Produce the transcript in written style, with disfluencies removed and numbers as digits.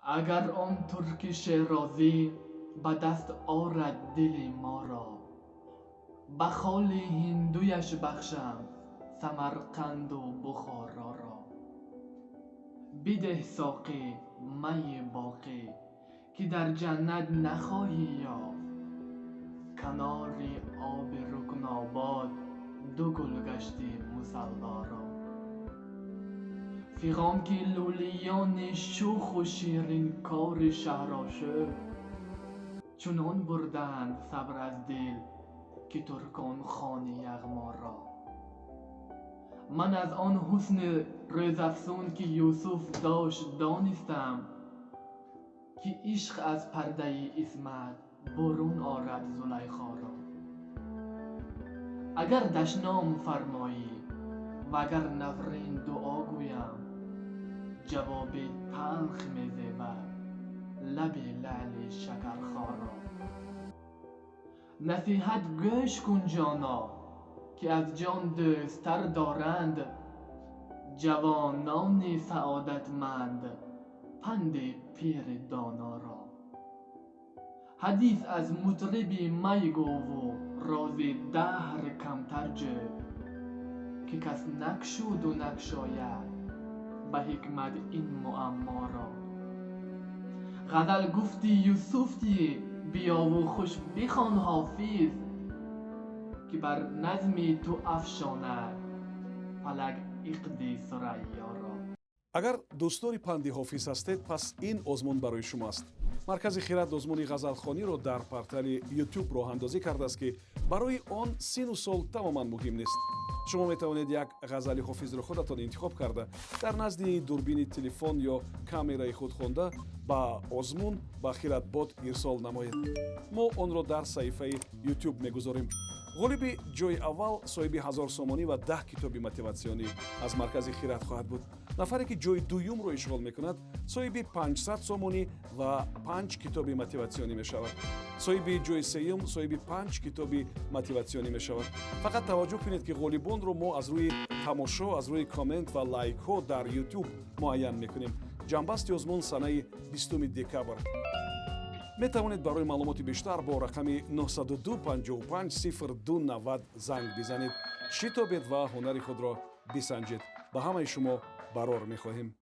اگر آن ترک شیرازی به دست آرد دل ما را، به خال هندویش بخشم سمرقند و بخارا را. بده ساقی می باقی که در جنت نخواهی یافت، کنار آب رکن آباد دو گل گشتی مصلا را. فیغان که لولیان شوخ و شیرین کار شهر شد، چنان بردند صبر از دل که ترکان خان یغما را. من از آن حسن روزافزون که یوسف داشت دانستم، که عشق از پرده عصمت برون آرد زلیخا را. اگر دشنام فرمایی وگر نفرین دعا گویم، جواب تلخ می زیبد لب لعل شکرخا را. نصیحت گوش کن جانا که از جان دوستر دارند، جوانان سعادتمند پند پیر دانا را. حدیث از مطرب می گو و راز دهر کمتر جو، که کس نگشود و نگشاید به حکمت این معما را. غزل گفتی یوسفی بیا و خوش بخوان حافظ، که بر نظم تو افشاند فلک عقد ثریا را. агар дӯстдори панди ҳофиз ҳастед, пас ин озмун барои шумоаст. маркази хират озмуни ғазалхониро дар портали YouTube роҳандозӣ кардааст, ки барои он сину сол тамоман муҳим нест. шумо метавонед як ғазали ҳофизро худатон интихоб карда, дар назди дурбини телефон ё камераи худ хонда ба озмун ба хиратбод ирсол намоед. мо онро дар саҳифаи YouTube мегузорем. ғолиби ҷойи аввал соҳиби 1000 сомонӣ ва 10 китоби мотиватсионӣ аз маркази хират хоҳад буд. нафаре ки ҷойи дуюмро ишғол мекунад соҳиби 500 сомонӣ ва 5 китоби мотиватсионӣ мешавад. соҳиби ҷойи сеюм соҳиби 5 китоби мотиватсионӣ мешавад. фақат таваҷҷӯҳ кунед ки ғолибонро мо аз рӯи тамошо, аз рӯи коммент ва лайкҳо дар YouTube муайян мекунем. ҷанбасти озмун санаи 20 декабр. метавонед барои маълумоти бештар бо рақами 902 55 02 90 занг бизанед. шитобед ва ҳунари худро бисанҷед. ба ҳамаи шумо барор мехоҳем.